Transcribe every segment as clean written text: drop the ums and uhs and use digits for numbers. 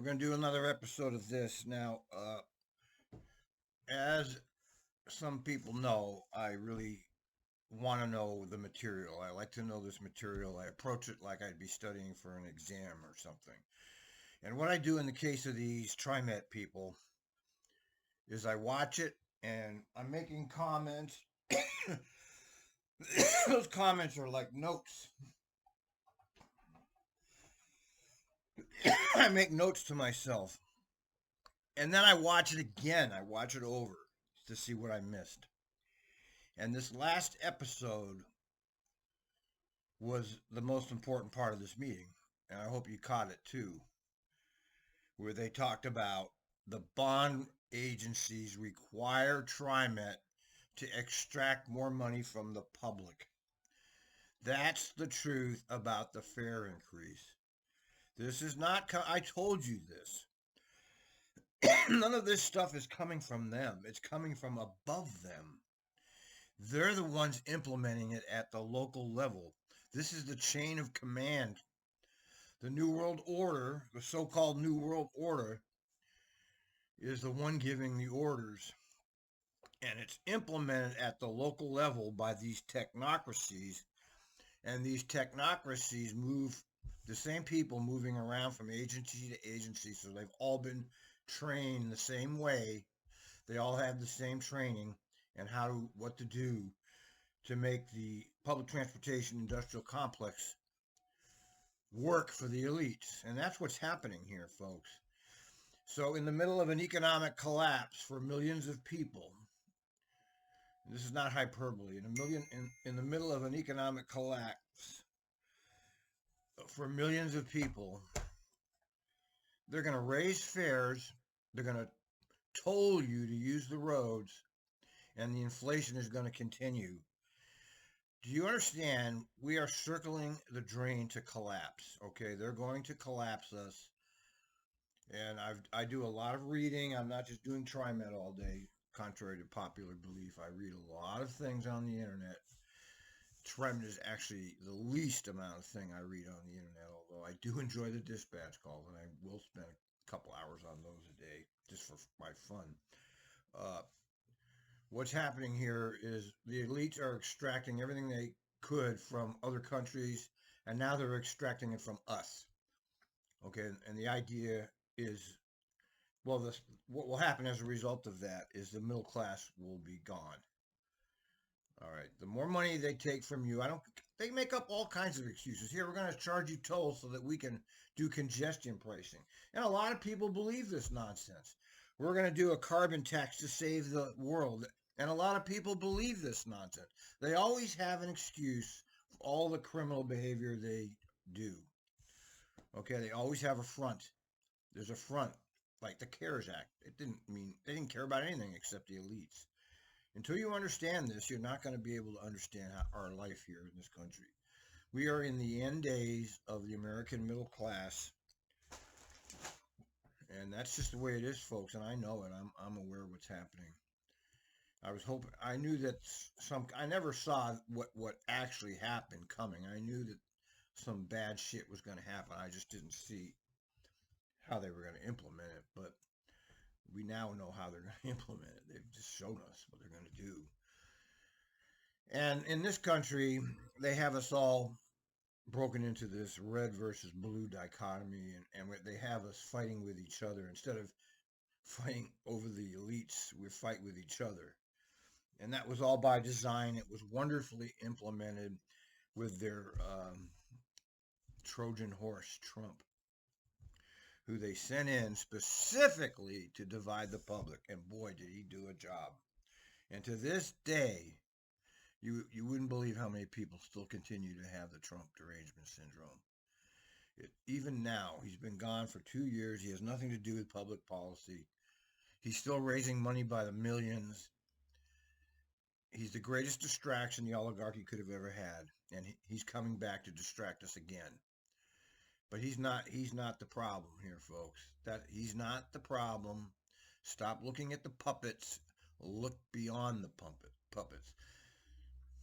We're going to do another episode of this. Now, as some people know, I really want to know the material. I like to know this material. I approach it like I'd be studying for an exam or something. And what I do in the case of these TriMet people is I watch it and I'm making comments. Those comments are like notes. I make notes to myself. And then I watch it again. I watch it over to see what I missed. And this last episode was the most important part of this meeting. And I hope you caught it too, where they talked about the bond agencies require TriMet to extract more money from the public. That's the truth about the fare increase. This is not, I told you this. None of this stuff is coming from them. It's coming from above them. They're the ones implementing it at the local level. This is the chain of command. The New World Order, the so-called New World Order, is the one giving the orders. And it's implemented at the local level by these technocracies. And these technocracies move, the same people moving around from agency to agency. So they've all been trained the same way. They all have the same training and what to do to make the public transportation industrial complex work for the elites. And that's what's happening here, folks. So in the middle of an economic collapse for millions of people, this is not hyperbole, in the middle of an economic collapse for millions of people, they're going to raise fares, they're going to toll you to use the roads, and the inflation is going to continue. Do you understand? We are circling the drain to collapse. Okay, they're going to collapse us. And I do a lot of reading. I'm not just doing TriMet all day, contrary to popular belief. I read a lot of things on the internet. TriMet is actually the least amount of thing I read on the internet, although I do enjoy the dispatch calls, and I will spend a couple hours on those a day just for my fun. Uh, what's happening here is the elites are extracting everything they could from other countries, and now they're extracting it from us. Okay, and the idea is, well, what will happen as a result of that is the middle class will be gone. All right, the more money they take from you, they make up all kinds of excuses. Here, we're going to charge you tolls so that we can do congestion pricing. And a lot of people believe this nonsense. We're going to do a carbon tax to save the world. And a lot of people believe this nonsense. They always have an excuse for all the criminal behavior they do. Okay, they always have a front. There's a front, like the CARES Act. They didn't care about anything except the elites. Until you understand this, you're not going to be able to understand our life here in this country. We are in the end days of the American middle class, and that's just the way it is, folks. And I know it. I'm aware of what's happening. I knew that I never saw what actually happened coming. I knew that some bad shit was going to happen. I just didn't see how they were going to implement it, but we now know how they're going to implement it. They've just shown us what they're going to do. And in this country, they have us all broken into this red versus blue dichotomy, and they have us fighting with each other. Instead of fighting over the elites, we fight with each other. And that was all by design. It was wonderfully implemented with their Trojan horse, Trump, who they sent in specifically to divide the public. And boy, did he do a job. And to this day, you wouldn't believe how many people still continue to have the Trump derangement syndrome. Even now, he's been gone for 2 years. He has nothing to do with public policy. He's still raising money by the millions. He's the greatest distraction the oligarchy could have ever had, and he's coming back to distract us again. But he's not the problem here, folks. He's not the problem. Stop looking at the puppets. Look beyond the puppets.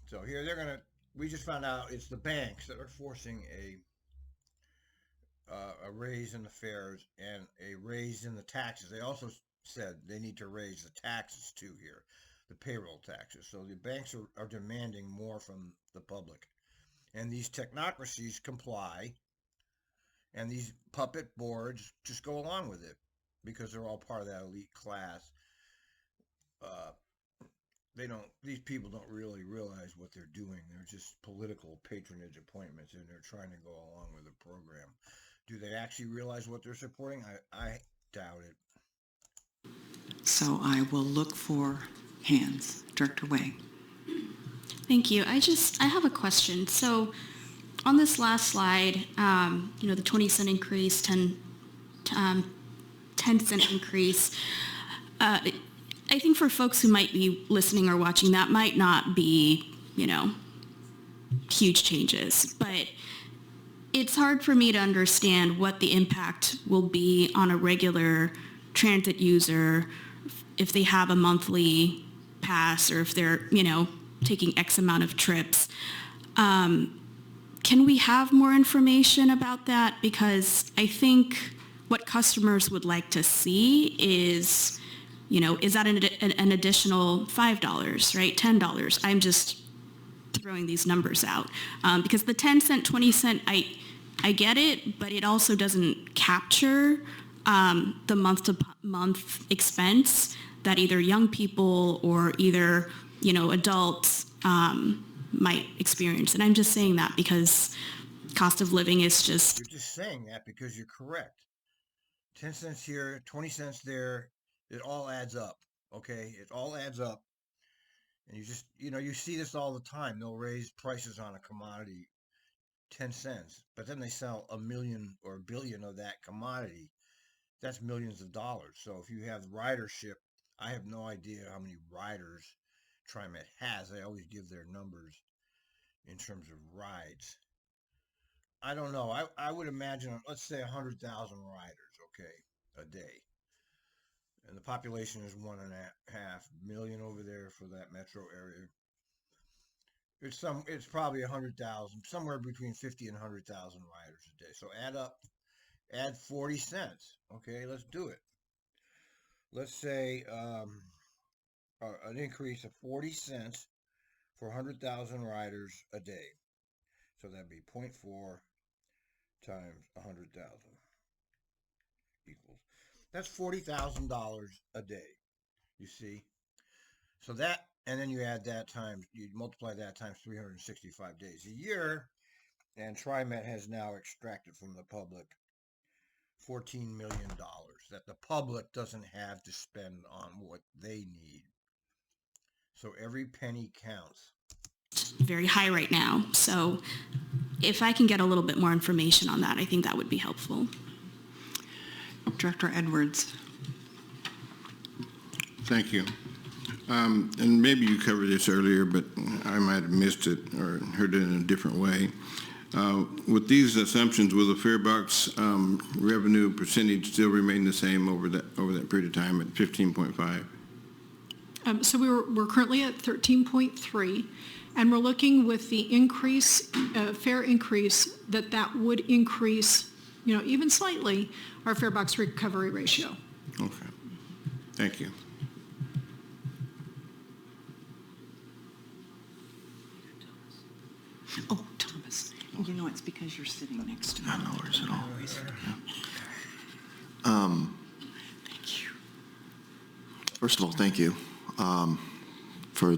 So here we just found out it's the banks that are forcing a raise in the fares and a raise in the taxes. They also said they need to raise the taxes too here, the payroll taxes. So the banks are demanding more from the public. And these technocracies comply, and these puppet boards just go along with it because they're all part of that elite class. Uh, they don't; these people don't really realize what they're doing. They're just political patronage appointments, and they're trying to go along with the program. Do they actually realize what they're supporting? I doubt it. So I will look for hands. Director Way. Thank you. I have a question. So on this last slide, the 20-cent increase, 10-cent increase, I think for folks who might be listening or watching, that might not be, huge changes, but it's hard for me to understand what the impact will be on a regular transit user if they have a monthly pass or if they're, taking X amount of trips. Can we have more information about that? Because I think what customers would like to see is, is that an additional $5, right? $10? I'm just throwing these numbers out. Because the 10 cent, 20 cent, I get it, but it also doesn't capture the month-to-month expense that either young people or either, adults might experience. And I'm just saying that because cost of living is just... You're just saying that because you're correct. 10 cents here, 20 cents there, it all adds up, okay? It all adds up. And you just, you see this all the time. They'll raise prices on a commodity 10 cents, but then they sell a million or a billion of that commodity. That's millions of dollars. So if you have ridership, I have no idea how many riders TriMet has. They always give their numbers in terms of rides. I don't know. I would imagine, let's say 100,000 riders, okay, a day. And the population is 1.5 million over there for that metro area. It's probably 100,000, somewhere between 50 and 100,000 riders a day. So add 40 cents. Okay, let's do it. Let's say an increase of 40 cents for 100,000 riders a day. So that'd be 0.4 times 100,000 equals. That's $40,000 a day. You see? So that, and then you add that times, you multiply that times 365 days a year, and TriMet has now extracted from the public $14 million that the public doesn't have to spend on what they need. So every penny counts. Very high right now. So if I can get a little bit more information on that, I think that would be helpful. Director Edwards. Thank you. And maybe you covered this earlier, but I might have missed it or heard it in a different way. With these assumptions, will the fare box revenue percentage still remain the same over that period of time at 15.5? So we're currently at 13.3, and we're looking with the increase, fare increase, that would increase, even slightly, our fare box recovery ratio. Okay. Thank you. Oh, Thomas. It's because you're sitting next to me. No worries at all. Thank you. First of all, thank you for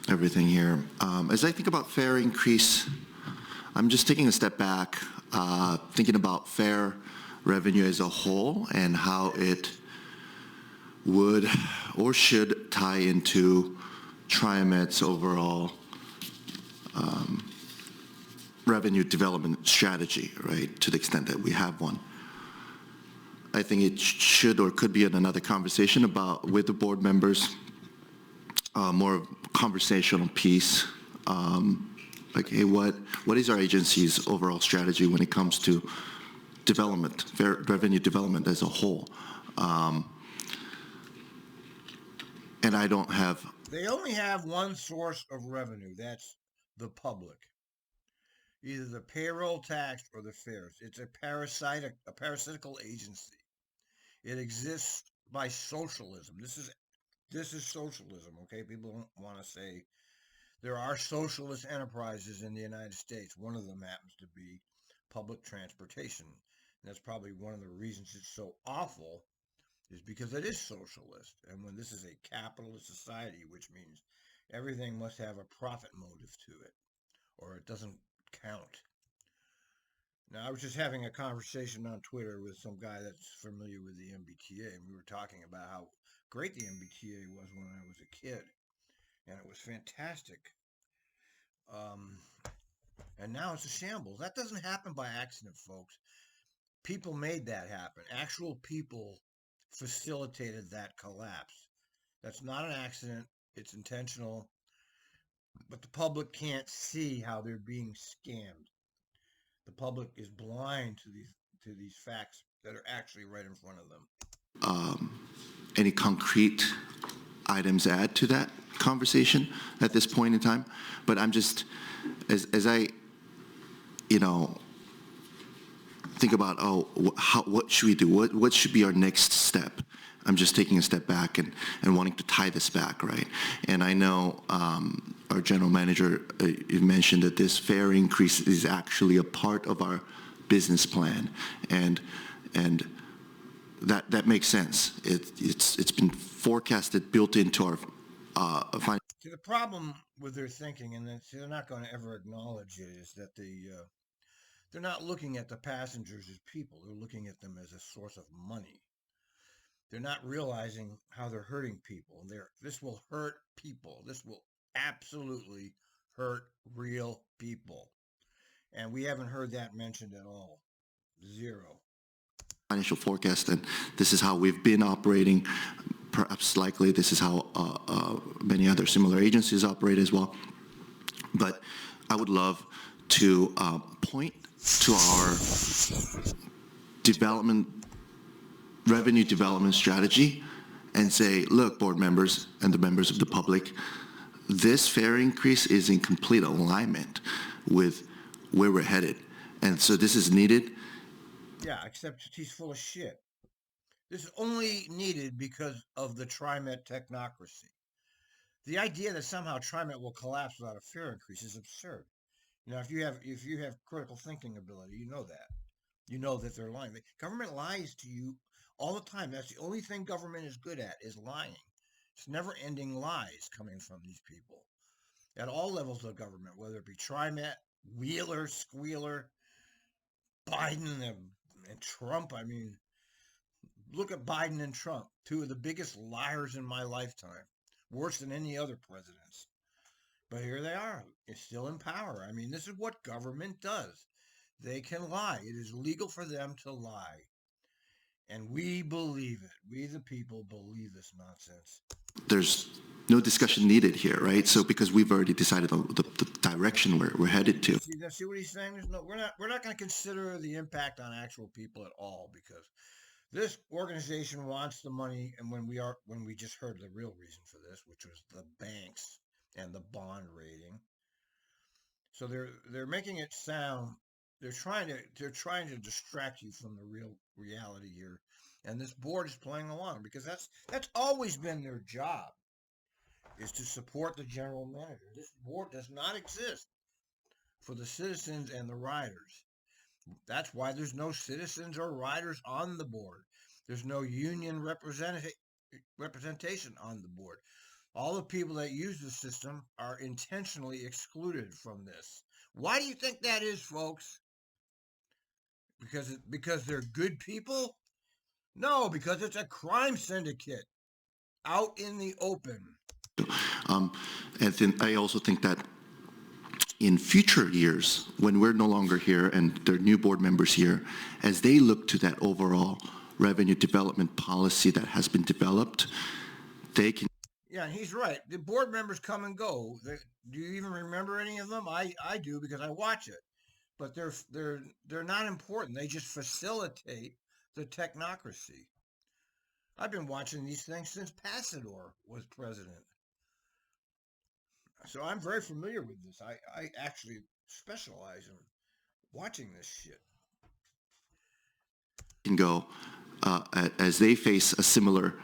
everything here. As I think about fare increase, I'm just taking a step back, thinking about fare revenue as a whole and how it would or should tie into TriMet's overall revenue development strategy, right, to the extent that we have one. I think it should or could be in another conversation with the board members, more conversational piece, like, hey, what is our agency's overall strategy when it comes to development, revenue development as a whole? And I don't have... They only have one source of revenue. That's the public. either the payroll tax or the fares. It's a parasitical agency. It exists by socialism. This is socialism, okay? People don't want to say there are socialist enterprises in the United States. One of them happens to be public transportation. And that's probably one of the reasons it's so awful, is because it is socialist. And when this is a capitalist society, which means everything must have a profit motive to it, or it doesn't count. Now, I was just having a conversation on Twitter with some guy that's familiar with the MBTA, and we were talking about how great the MBTA was when I was a kid, and it was fantastic. And now it's a shambles. That doesn't happen by accident, folks. People made that happen. Actual people facilitated that collapse. That's not an accident. It's intentional. But the public can't see how they're being scammed. The public is blind to these facts that are actually right in front of them. Any concrete items add to that conversation at this point in time? But I'm just, as I, think about, what should we do? What should be our next step? I'm just taking a step back and wanting to tie this back, right? And I know our general manager you mentioned that this fare increase is actually a part of our business plan, and that makes sense. It's been forecasted, built into our See, the problem with their thinking, and they're not going to ever acknowledge it, is that they're not looking at the passengers as people. They're looking at them as a source of money. They're not realizing how they're hurting people. This will hurt people. This will absolutely hurt real people. And we haven't heard that mentioned at all. Zero. financial forecast, and this is how we've been operating. Perhaps likely this is how many other similar agencies operate as well. But I would love to point to our revenue development strategy and say, look, board members and the members of the public, this fare increase is in complete alignment with where we're headed. And so this is needed. Yeah, except he's full of shit. This is only needed because of the TriMet technocracy. The idea that somehow TriMet will collapse without a fare increase is absurd. If you have critical thinking ability, you know that. You know that they're lying. The government lies to you all the time. That's the only thing government is good at, is lying. It's never-ending lies coming from these people at all levels of government, whether it be TriMet, Wheeler, Squealer, Biden, and Trump. I mean, look at Biden and Trump, two of the biggest liars in my lifetime, worse than any other presidents. But here they are. It's still in power. I mean, this is what government does. They can lie. It is legal for them to lie. And we believe it. We, the people, believe this nonsense. There's no discussion needed here, right? So because we've already decided on the direction we're headed to. See what he's saying? We're not going to consider the impact on actual people at all, because this organization wants the money. And when we just heard the real reason for this, which was the banks and the bond rating. So they're making it sound, they're trying to distract you from the real reality here. And this board is playing along, because that's always been their job, is to support the general manager. This board does not exist for the citizens and the riders. That's why there's no citizens or riders on the board. There's no union representation on the board. All the people that use the system are intentionally excluded from this. Why do you think that is, folks? Because they're good people? No, because it's a crime syndicate out in the open. And then I also think that in future years, when we're no longer here and there are new board members here, as they look to that overall revenue development policy that has been developed, they can. Yeah, and he's right. The board members come and go. Do you even remember any of them? I do, because I watch it. But they're not important. They just facilitate the technocracy. I've been watching these things since Pasador was president. So I'm very familiar with this. I actually specialize watching this shit. Can go as they face a similar,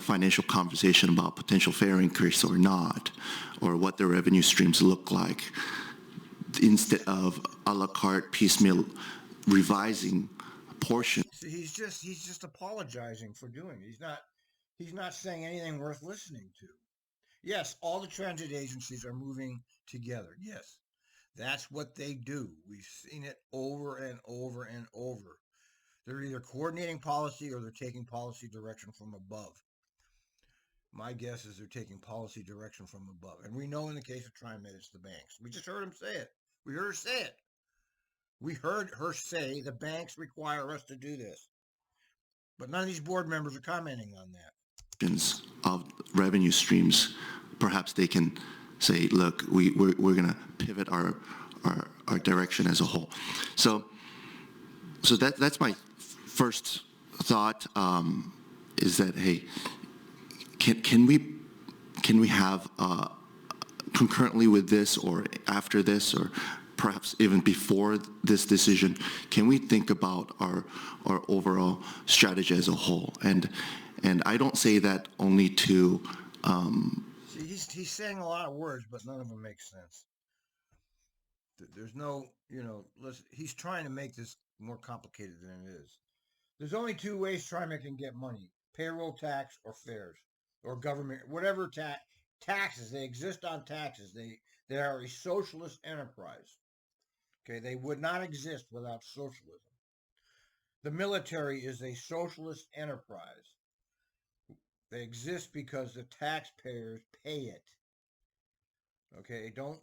financial conversation about potential fare increase or not, or what their revenue streams look like, instead of a la carte piecemeal revising a portion. See, he's just apologizing for doing it. He's not saying anything worth listening to. Yes, all the transit agencies are moving together. Yes, that's what they do. We've seen it over and over and over. They're either coordinating policy or they're taking policy direction from above. My guess is they're taking policy direction from above. And we know in the case of TriMet, it's the banks. We just heard him say it. We heard her say it. We heard her say the banks require us to do this. But none of these board members are commenting on that. Of revenue streams, perhaps they can say, look, we're going to pivot our direction as a whole. So that's my first thought, is that, hey, can we have concurrently with this, or after this, or perhaps even before this decision, can we think about our overall strategy as a whole? And I don't say that only to See, he's saying a lot of words, but none of them make sense. There's no, listen, he's trying to make this more complicated than it is. There's only two ways TriMet can get money: payroll tax or fares, or government, whatever taxes. They exist on taxes. They are a socialist enterprise. Okay, they would not exist without socialism. The military is a socialist enterprise. They exist because the taxpayers pay it. Okay, don't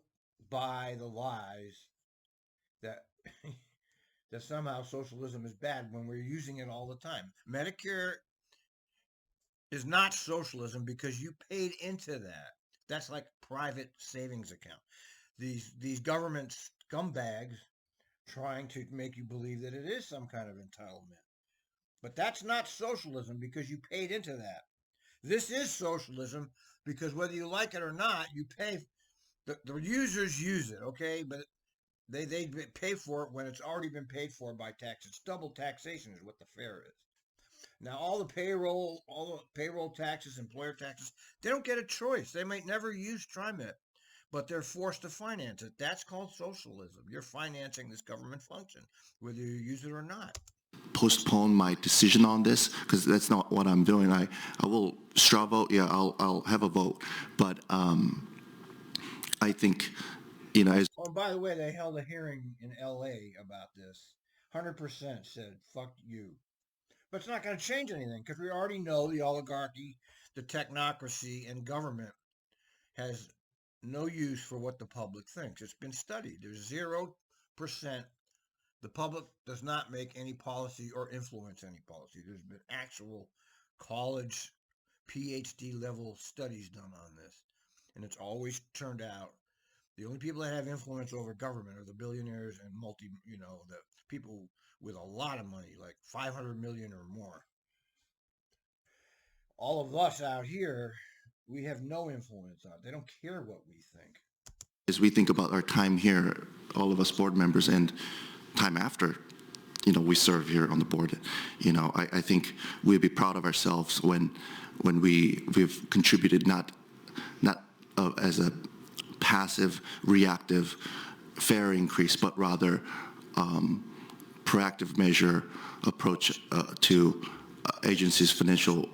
buy the lies that that somehow socialism is bad when we're using it all the time. Medicare is not socialism because you paid into that. That's like private savings account. These government scumbags trying to make you believe that it is some kind of entitlement. But that's not socialism because you paid into that. This is socialism because whether you like it or not, you pay. The users use it, okay? But they pay for it when it's already been paid for by tax. It's double taxation is what the fare is. Now, all the payroll taxes, employer taxes, they don't get a choice. They might never use TriMet, but they're forced to finance it. That's called socialism. You're financing this government function, whether you use it or not. Postpone my decision on this, because that's not what I'm doing. I will straw vote. Yeah, I'll have a vote, but I think, as Oh, and by the way, they held a hearing in L.A. about this. 100% said, fuck you. But it's not going to change anything because we already know the oligarchy, the technocracy, and government has no use for what the public thinks. It's been studied. There's 0%. The public does not make any policy or influence any policy. There's been actual college PhD level studies done on this. And it's always turned out the only people that have influence over government are the billionaires and the people with a lot of money, like 500 million or more. All of us out here, we have no influence on it. They don't care what we think. as we think about our time here, all of us board members, and time after, we serve here on the board, I think we'd be proud of ourselves when we've contributed not as a passive, reactive fare increase, but rather proactive measure approach to agencies' financial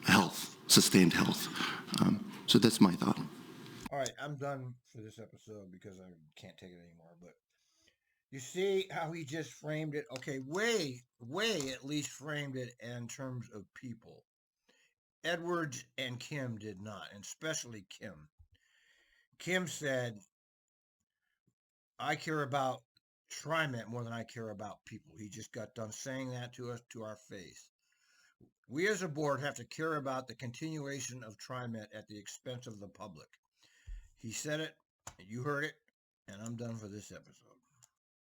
health, sustained health. So that's my thought. All right, I'm done for this episode because I can't take it anymore. But you see how he just framed it? Okay, way at least framed it in terms of people. Edwards and Kim did not, and especially Kim. Kim said, I care about TriMet more than I care about people. He just got done saying that to us to our face. We as a board have to care about the continuation of TriMet at the expense of the public. He said it, you heard it, and I'm done for this episode.